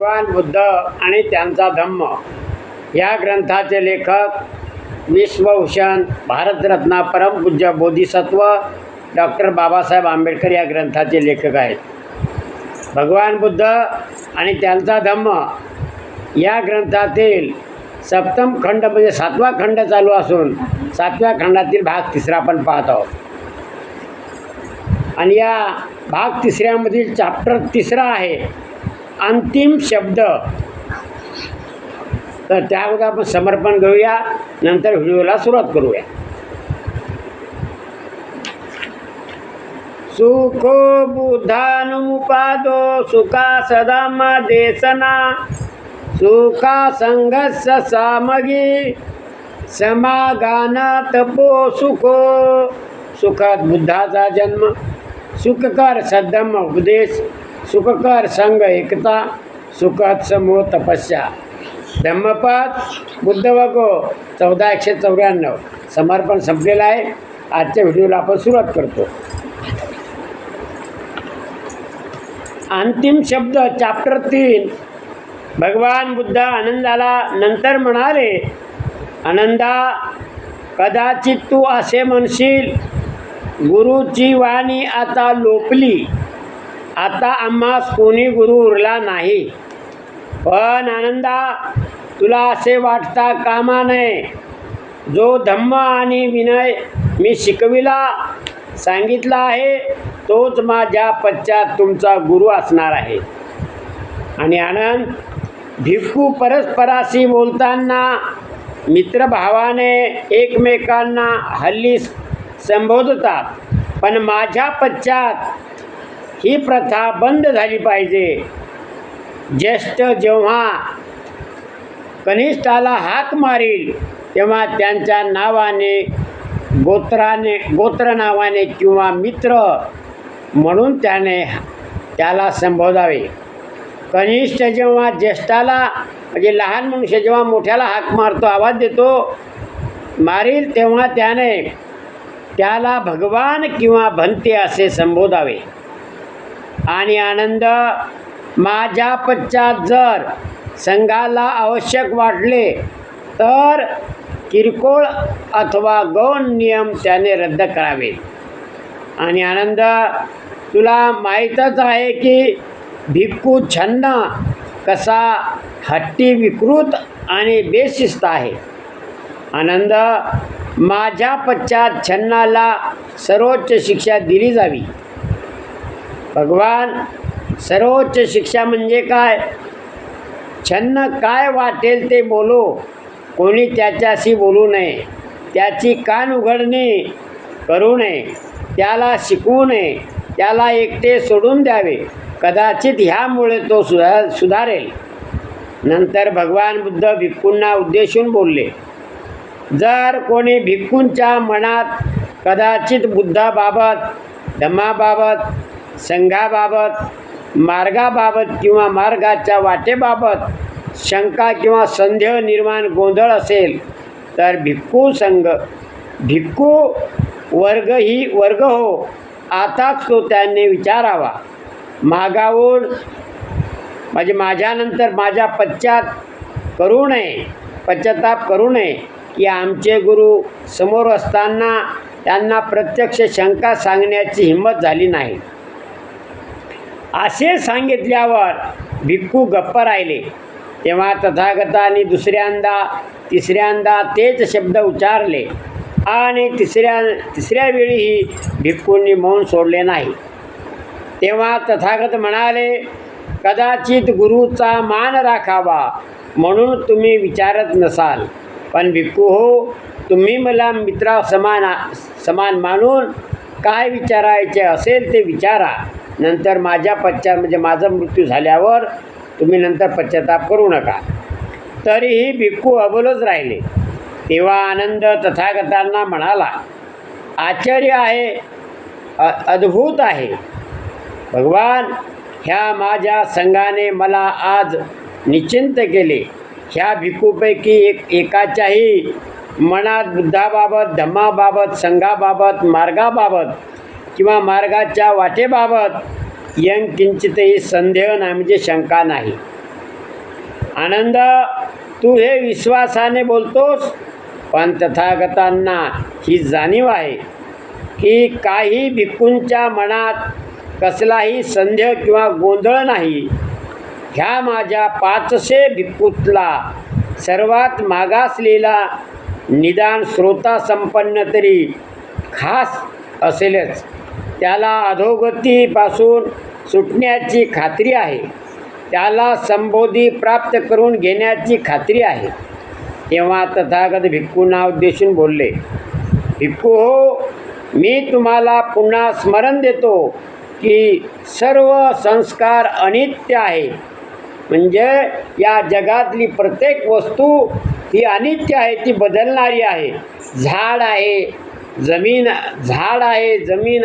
भगवान बुद्ध आणि त्यांचा धम्म या ग्रंथाचे लेखक विश्वभूषण भारतरत्न परमपूज्य बोधिसत्व डॉक्टर बाबासाहेब आंबेडकर या ग्रंथाचे लेखक आहेत. भगवान बुद्ध आणि त्यांचा धम्म या ग्रंथातील सप्तम खंड म्हणजे 7वा खंड चालू असून 7व्या खंडातील भाग 3 आपण पाहत आहोत. आणि या भाग 3मधील चॅप्टर 3 आहे अंतिम शब्द. तर त्याअगोदर आपण समर्पण घेऊया, नंतर व्हिडिओला सुरुवात करूया. सुखो बुद्धानुमुपादो सुखा सदाम देसना सुखा संघर्ष सामगी समागान तपो सुखो. सुखात बुद्धाचा जन्म, सुखकर सद्धम्म उपदेश, सुखकर संघ एकता, सुखद समूह तपस्या. धम्मपद बुद्ध वगो 1494. समर्पण संपलेलं आहे. आजच्या व्हिडिओला आपण सुरुवात करतो. अंतिम शब्द चॅप्टर 3. भगवान बुद्ध आनंदाला नंतर म्हणाले, आनंदा, कदाचित तू असे म्हणशील गुरुची वाणी आता लोपली, आता आम्हास कोणी गुरु उरला नाही. पण आनंदा, तुला असे वाटता कामा नये. जो धम्म आणि विनय मी शिकविला सांगितला आहे तोच माझ्या पश्चात तुमचा गुरु असणार आहे. आणि आनंद, भिक्खू परस्पराशी बोलताना मित्रभावाने एकमेकांना हल्ली संबोधतात, पण माझ्या पश्चात ही प्रथा बंद झाली पाहिजे. ज्येष्ठ जेव्हा कनिष्ठाला हाक मारील तेव्हा त्यांच्या नावाने, गोत्र नावाने किंवा मित्र म्हणून त्याला संबोधावे. कनिष्ठ जेव्हा ज्येष्ठाला म्हणजे लहान मनुष्य जेव्हा मोठ्याला हाक मारतो, आवाज देतो, मारील तेव्हा त्याला भगवान किंवा भंते असे संबोधावे. आणि आनंद, माझ्या पश्चात जर संघाला आवश्यक वाटले तर किरकोळ अथवा गौण नियम त्याने रद्द करावे. आणि आनंद, तुला माहीतच आहे की भिक्खू छन्न कसा हट्टी, विकृत आणि बेशिस्त आहे. आनंद, माझ्या पश्चात छन्नाला सर्वोच्च शिक्षा दिली जावी. भगवान, सर्वोच्च शिक्षा म्हणजे काय? छन्न काय वाटेल ते बोलो, कोणी त्याच्याशी बोलू नये, त्याची कान उघडणे करू नये, त्याला शिकवू नये, त्याला एकटे सोडून द्यावे. कदाचित ह्यामुळे तो सुधारेल. नंतर भगवान बुद्ध भिक्खूंना उद्देशून बोलले, जर कोणी भिक्खूंच्या मनात कदाचित बुद्धाबाबत, धम्माबाबत, संघाबाबत, मार्गाबाबत किंवा मार्गाच्या वाटेबाबत शंका किंवा संदेह निर्माण गोंधळ असेल तर भिक्खू वर्ग हो, आताच तो त्याने विचारावा. मागावून म्हणजे माझ्यानंतर माझ्या पश्चाताप करू नये की आमचे गुरु समोर असताना त्यांना प्रत्यक्ष शंका सांगण्याची हिंमत झाली नाही. असे सांगितल्यावर भिक्खू गप्प राहिले. तेव्हा तथागतांनी दुसऱ्यांदा तिसऱ्यांदा तेच शब्द उच्चारले आणि तिसऱ्या वेळीही भिक्खूंनी मौन सोडले नाही. तेव्हा तथागत म्हणाले, कदाचित गुरुचा मान राखावा म्हणून तुम्ही विचारत नसाल, पण भिक्खू हो, तुम्ही मला मित्रा समान मानून काय विचारायचे असेल ते विचारा. नंतर माझ्या पश्चात म्हणजे माझा मृत्यू झाल्यावर तुम्ही नंतर पश्चाताप करू नका. तरीही भिक्खू अबोलच राहिले. तेव्हा आनंद तथागतांना म्हणाला, आश्चर्य आहे, अद्भुत आहे. भगवान, ह्या माझ्या संघाने मला आज निश्चिंत केले. ह्या भिक्खूपैकी एकाच्याही मनात बुद्धाबाबत, धम्माबाबत, संघाबाबत, मार्गाबाबत किंवा मार्गाच्या वाटेबाबत किंचितही संदेह नाही म्हणजे शंका नाही. आनंद, तू हे विश्वासाने बोलतोस, पण तथागतांना ही जाणीव आहे की काही भिक्खूंच्या मनात कसलाही संदेह किंवा गोंधळ नाही. ह्या माझ्या 500 भिक्खूतला सर्वात मागासलेला निदान श्रोता संपन्न तरी खास असेलच. त्याला अधोगतीपासून सुटण्याची खात्री आहे. त्याला संबोधी प्राप्त करून घेण्याची खात्री आहे. तेव्हा तथागत भिक्खूंना उद्देशून बोलले, भिक्खू हो, मी तुम्हाला पुन्हा स्मरण देतो की सर्व संस्कार अनित्य आहे. म्हणजे या जगातली प्रत्येक वस्तू ही अनित्य आहे, ती बदलणारी आहे. झाड आहे, जमीन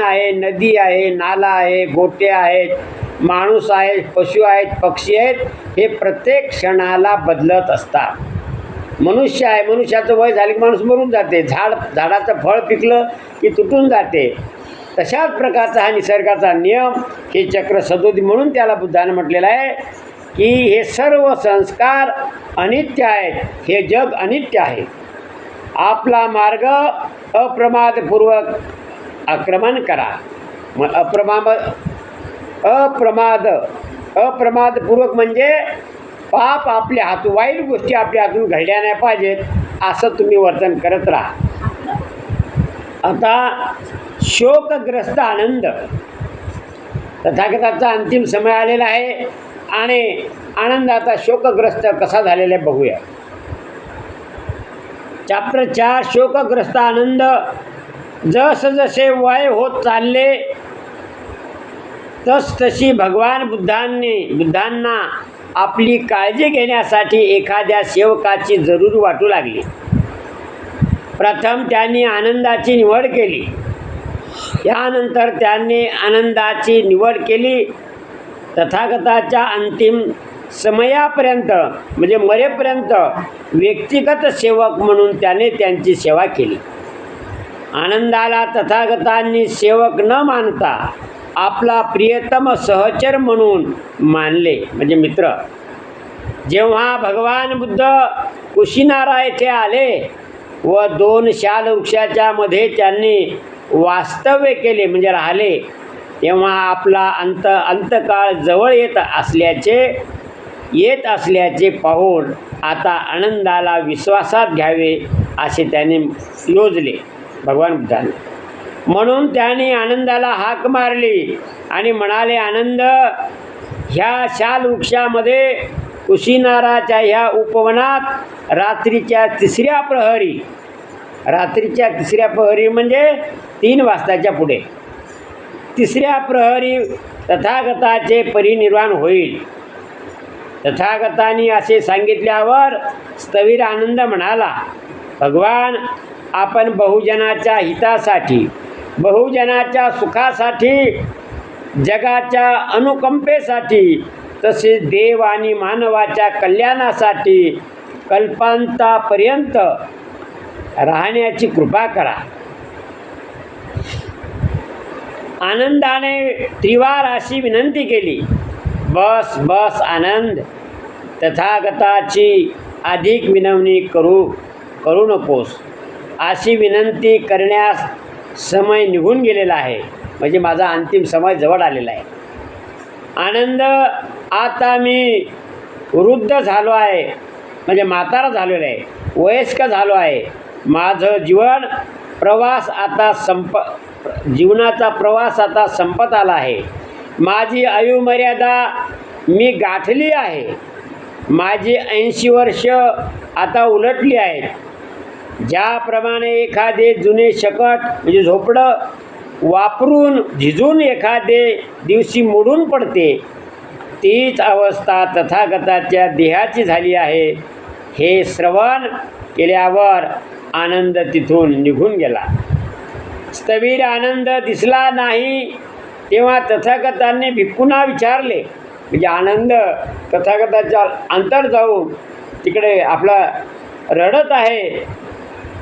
आहे, नदी आहे, नाला आहे, गोटे आहेत, माणूस आहे, पशु आहेत, पक्षी आहेत, हे प्रत्येक क्षणाला बदलत असतात. मनुष्य आहे, मनुष्याचं वय झाले की माणूस मरून जाते. झाडाचं फळ पिकलं की तुटून जाते. तशाच प्रकारचा हा निसर्गाचा नियम, हे चक्र सदोदी. म्हणून त्याला बुद्धानं म्हटलेलं आहे की हे सर्व संस्कार अनित्य आहेत, हे जग अनित्य आहे. आपला मार्ग अप्रमादपूर्वक आक्रमण करा. मग अप्रमादपूर्वक म्हणजे पाप आपल्या हातून, वाईट गोष्टी आपल्या हातून घडल्या नाही पाहिजेत, असं तुम्ही वर्तन करत राहा. आता शोकग्रस्त आनंद, तथागताचा अंतिम समय आलेला आहे आणि आनंद आता शोकग्रस्त कसा झालेला आहे बघूया. चॅप्टर 4, शोकग्रस्त आनंद. जसजसे वय होत चालले तसतशी भगवान बुद्धांना आपली काळजी घेण्यासाठी एखाद्या सेवकाची जरूर वाटू लागली. प्रथम त्यांनी आनंदाची निवड केली. यानंतर त्यांनी आनंदाची निवड केली. तथागताच्या अंतिम समयापर्यंत म्हणजे मरेपर्यंत व्यक्तिगत सेवक म्हणून त्याने त्यांची सेवा केली. आनंदाला तथागतांनी सेवक न मानता आपला प्रियतम सहचर म्हणून मानले, म्हणजे मित्र. जेव्हा भगवान बुद्ध कुशिनारा येथे आले व 2 शाल वृक्षाच्या मध्ये त्यांनी वास्तव्य केले म्हणजे राहिले, तेव्हा आपला अंतकाळ जवळ येत असल्याचे पाहून आता आनंदाला विश्वासात घ्यावे असे त्यांनी योजले भगवान बुद्धांनी. म्हणून त्यांनी आनंदाला हाक मारली आणि म्हणाले, आनंद, ह्या शाल वृक्षामध्ये कुशिनाराच्या ह्या उपवनात रात्रीच्या तिसऱ्या प्रहरी म्हणजे 3 वाजताच्या पुढे, तिसऱ्या प्रहरी तथागताचे परिनिर्वाण होईल. तथागतांनी असे सांगितल्यावर स्थविर आनंद म्हणाला, भगवान, आपण बहुजनाच्या हितासाठी, बहुजनाच्या सुखासाठी, जगाच्या अनुकंपेसाठी, तसेच देव आणि मानवाच्या कल्याणासाठी कल्पांतापर्यंत राहण्याची कृपा करा. आनंदाने त्रिवार अशी विनंती केली. बस आनंद, तथागताची अधिक विनवणी करू नकोस. अशी विनंती करण्यास समय निघून गेलेला आहे, म्हणजे माझा अंतिम समय जवळ आलेला आहे. आनंद, आता मी वृद्ध झालो आहे, म्हणजे म्हातारा झालेलो आहे, वयस्क झालो आहे. माझं जीवनाचा प्रवास आता संपत आला आहे. माझी आयुमर्यादा मी गाठली आहे. माझी 80 वर्ष आता उलटली आहेत. ज्याप्रमाणे एखादे जुने शकट म्हणजे झोपडं वापरून झिजून एखादे दिवशी मोडून पडते, तीच अवस्था तथागताच्या देहाची झाली आहे. हे श्रवण केल्यावर आनंद तिथून निघून गेला. स्थविर आनंद दिसला नाही. तेव्हा तथागतांनी भिक्खूंना विचारले, म्हणजे आनंद तथागताच्या अंतर जाऊन तिकडे आपला रडत आहे,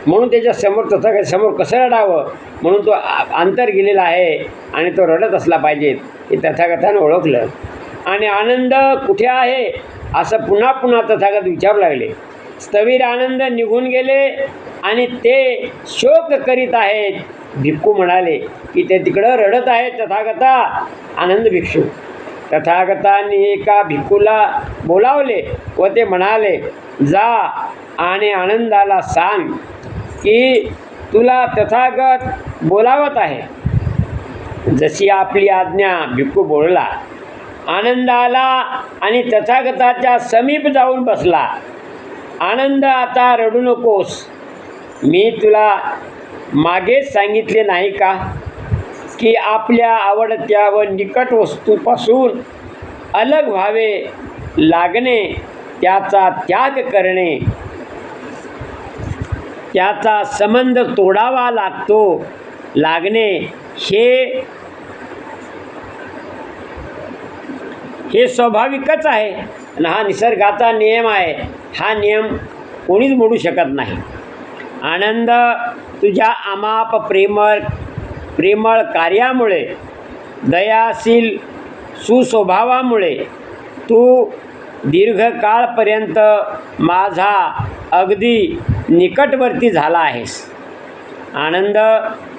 म्हणून त्याच्या तथागत समोर कसं रडावं, म्हणून तो अंतर गेलेला आहे आणि तो रडत असला पाहिजे, हे तथागताने ओळखलं. आणि आनंद कुठे आहे असं पुन्हा पुन्हा तथागत विचारू लागले. स्थविर आनंद निघून गेले आणि ते शोक करीत आहेत. भिक्खू म्हणाले की ते तिकडं रडत आहेत तथागता. आनंद भिक्षू. तथागतांनी एका भिक्खूला बोलावले व ते म्हणाले, जा आणि आनंदाला सांग की तुला तथागत बोलावत आहे. जशी आपली आज्ञा. भिक्खू बोलला. आनंद आला आणि तथागताच्या समीप जाऊन बसला. आनंद, आता रडू नकोस. मी तुला मागेच सांगितले नाही का की आपल्या आवडत्या व निकट वस्तूपासून अलग व्हावे लागणे, त्याचा त्याग करणे, त्याचा संबंध तोडावा लागणे हे स्वाभाविकच आहे आणि हा निसर्गाचा नियम आहे. हा नियम कोणीच मोडू शकत नाही. आनंद, तुझ्या अमाप प्रेमळ कार्यामुळे, दयाशील सुस्वभावामुळे तू दीर्घकाळपर्यंत माझा अगदी निकटवर्ती झाला आहेस. आनंद,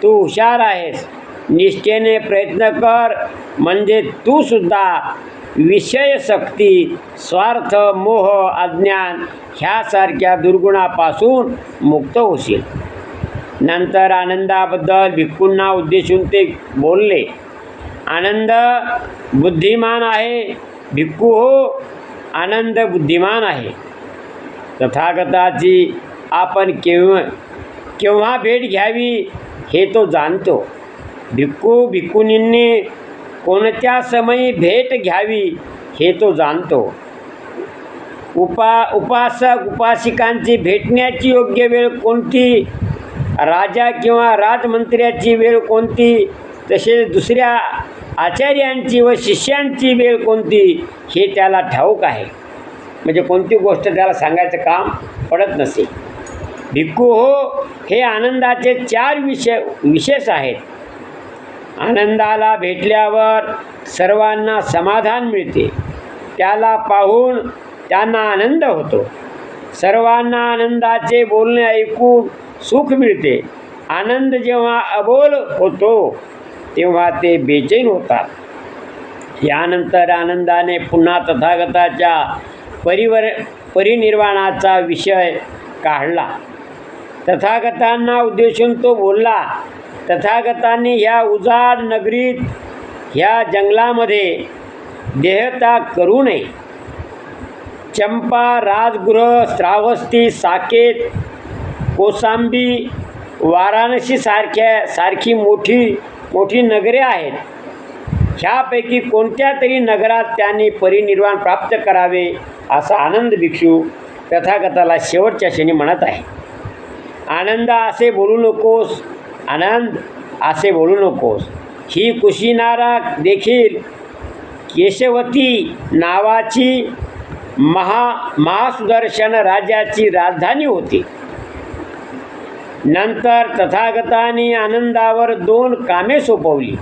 तू हुशार आहेस. निष्ठेने प्रयत्न कर, म्हणजे तू सुद्धा विषयशक्ती, स्वार्थ, मोह, अज्ञान ह्यासारख्या दुर्गुणापासून मुक्त होशील. नंतर आनंदाबद्दल भिक्खूंना उद्देशून ते बोलले. आनंद बुद्धिमान आहे. भिक्खू हो, आनंद बुद्धिमान आहे. तथागताची आपण केव्हा भेट घ्यावी हे तो जाणतो. भिक्खुनींनी कोणत्या समयी भेट घ्यावी हे तो जाणतो. उपासक उपासिकांची भेटण्याची योग्य वेळ कोणती, राजा किंवा राजमंत्र्याची वेळ कोणती, तसेच दुसऱ्या आचार्यांची व शिष्यांची वेळ कोणती हे त्याला ठाऊक आहे. म्हणजे कोणती गोष्ट त्याला सांगायचं काम पडत नसे. भिक्खू हो, हे आनंदाचे 4 विशेष आहेत. आनंदाला भेटल्यावर सर्वांना समाधान मिळते. त्याला पाहून त्यांना आनंद होतो. सर्वांना आनंदाचे बोलणे ऐकून सुख मिळते. आनंद जेव्हा अबोल होतो तेव्हा ते बेचैन होतात. यानंतर आनंदाने पुन्हा तथागताच्या परिनिर्वाणाचा विषय काढला. तथागतांना उद्देशून तो बोलला. तथागतांनी ह्या उजाड नगरीत, ह्या जंगलामध्ये देहत्याग करू नये. चंपा, राजगृह, श्रावस्ती, साकेत, कोसांबी, वाराणसी सारखी मोठी नगरे आहेत. ह्यापैकी कोणत्या तरी नगरात त्यांनी परिनिर्वाण प्राप्त करावे, असा आनंद भिक्षू तथागताला शेवटच्या क्षणी म्हणत आहे. आनंद, असे बोलू नकोस. आनंद, असे बोलू नकोस. ही कुशीनारा देखील केशवती नावाची महासुदर्शन राजाची राजधानी होती. नंतर तथागतांनी आनंदावर 2 कामे सोपवली.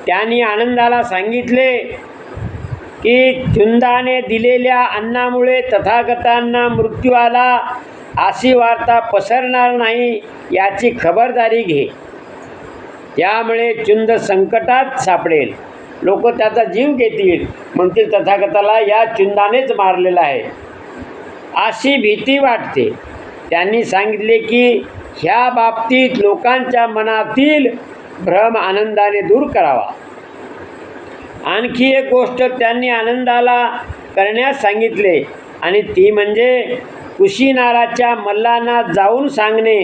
त्यांनी आनंदाला सांगितले की चुंदाने दिलेल्या अन्नामुळे तथागतांना मृत्यू आला अशी वार्ता पसरणार नाही याची खबरदारी घे. त्यामुळे चुंद संकटात सापडेल. लोक त्याचा जीव घेतील, म्हणतील तथागताला या चुंदानेच मारलेला आहे, अशी भीती वाटते. त्यांनी सांगितले की ह्या बाबतीत लोकांच्या मनातील भ्रम आनंदाने दूर करावा. आणखी एक गोष्ट त्यांनी आनंदाला करण्यास सांगितले आणि ती म्हणजे कुशीनाराच्या मल्लांना जाऊन सांगणे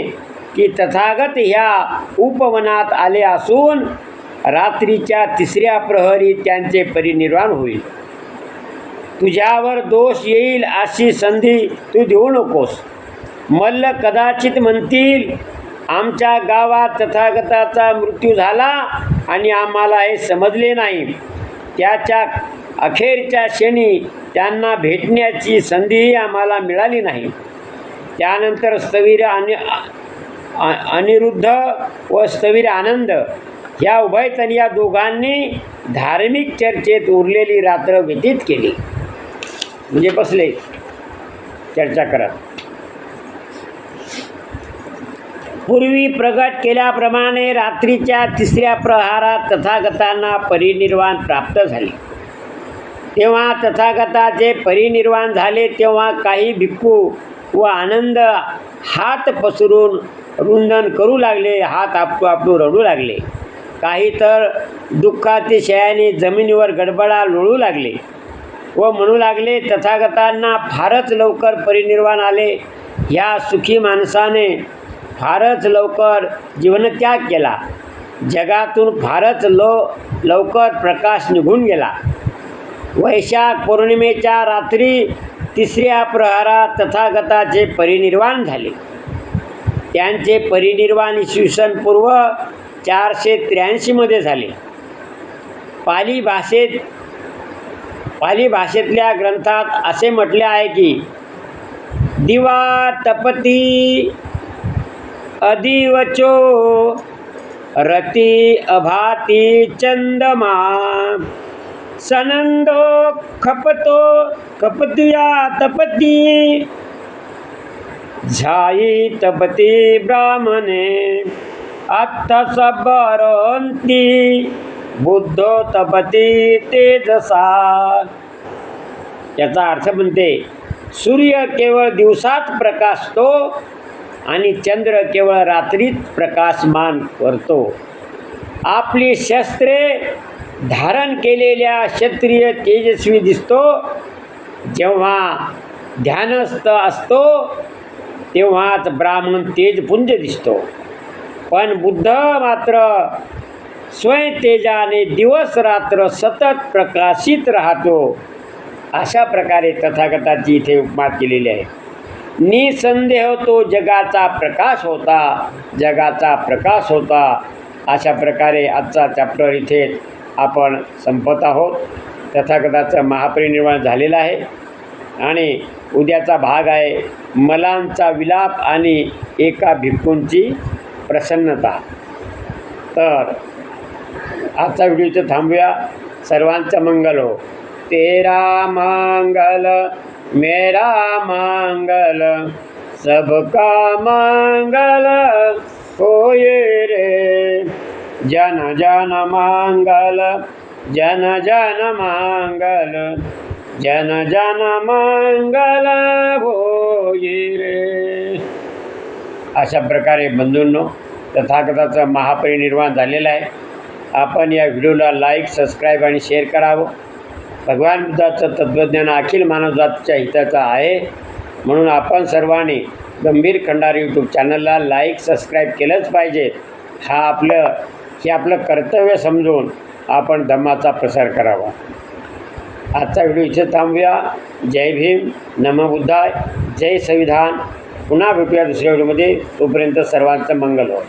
की तथागत ह्या उपवनात आले असून रात्रीच्या 3ऱ्या प्रहरी त्यांचे परिनिर्वाण होईल. तुझ्यावर दोष येईल अशी संधी तू देऊ नकोस. मल्ल कदाचित म्हणतील आमच्या गावात तथागताचा मृत्यू झाला आणि आम्हाला हे समजले नाही. त्याच्या अखेरच्या क्षणी त्यांना भेटण्याची संधीही आम्हाला मिळाली नाही. त्यानंतर स्थविर अनिरुद्ध व स्थविर आनंद ह्या उभयतन या दोघांनी धार्मिक चर्चेत उरलेली रात्र व्यतीत केली. म्हणजे बसले चर्चा करत. पूर्वी प्रगट केल्याप्रमाणे रात्रीच्या 3ऱ्या प्रहारात तथागतांना परिनिर्वाण प्राप्त झाले. तेव्हा तथागताचे परिनिर्वाण झाले तेव्हा काही भिक्खू व आनंद हात पसरून रुंदन करू लागले, हात आपटू रडू लागले. काही तर दुःखातिशयाने जमिनीवर गडबडा लोळू लागले व म्हणू लागले, तथागतांना फारच लवकर परिनिर्वाण आले. ह्या सुखी माणसाने फारच लवकर जीवनत्याग केला. जगातून फारच लवकर प्रकाश निघून गेला. वैशाख पौर्णिमेच्या रात्री 3ऱ्या प्रहरात तथागताचे परिनिर्वाण झाले. त्यांचे परिनिर्वाण इसवी पूर्व 483 झाले. पाली भाषेतल्या ग्रंथात असे म्हटले आहे की दिवा तपती अधिवचो रती अभाती चंदमा सनंदो खपतुया तपती झाई तपती ब्राह्मणे अत्थ सबरंती बुद्धो तपती तेजसा. याचा अर्थ म्हणते, सूर्य केवळ दिवसात प्रकाशतो आणि चंद्र केवळ रात्रीत प्रकाशमान करतो. आपली शस्त्रे धारण केलेल्या क्षत्रिय तेजस्वी दिसतो. जेव्हा ध्यानस्थ असतो तेव्हाच ब्राह्मण तेजपुंज दिसतो. पण बुद्ध मात्र स्वयंतेजाने दिवस रात्र सतत प्रकाशित राहतो. अशा प्रकारे तथागताची इथे उपमा केलेली आहे. निसंदेह तो जगाचा प्रकाश होता. अशा प्रकारे आजचा चॅप्टर इथे आपण संपत आहोत. तथागताचं महापरिनिर्वाण झालेलं आहे आणि उद्याचा भाग आहे मलांचा विलाप आणि एका भिक्खूंची प्रसन्नता. तर आजचा व्हिडिओ इथे थांबूया. सर्वांचं मंगल हो. तेरा मंगल मेरा मंगल सबका मंगल होए रे. जन जन मंगल जन जन मंगल जन जन मंगल होए रे. अशा प्रकारे बंधूंनो, तथागताचं महापरिनिर्वाण झालेलं आहे. आपण या व्हिडिओला लाईक, सबस्क्राईब आणि शेअर करावं. भगवान बुद्धाचं तत्त्वज्ञान अखिल मानवजातीच्या हिताचं आहे, म्हणून आपण सर्वांनी गंभीर खंडारी यूट्यूब चॅनलला लाईक, सबस्क्राईब केलंच पाहिजे. हे आपलं कर्तव्य समजून आपण धम्माचा प्रसार करावा. आजचा व्हिडिओ इथे थांबूया. जय भीम, नमः बुद्धाय, जय संविधान. पुन्हा भेटूया दुसऱ्या व्हिडिओमध्ये. तोपर्यंत सर्वांचं मंगल हो.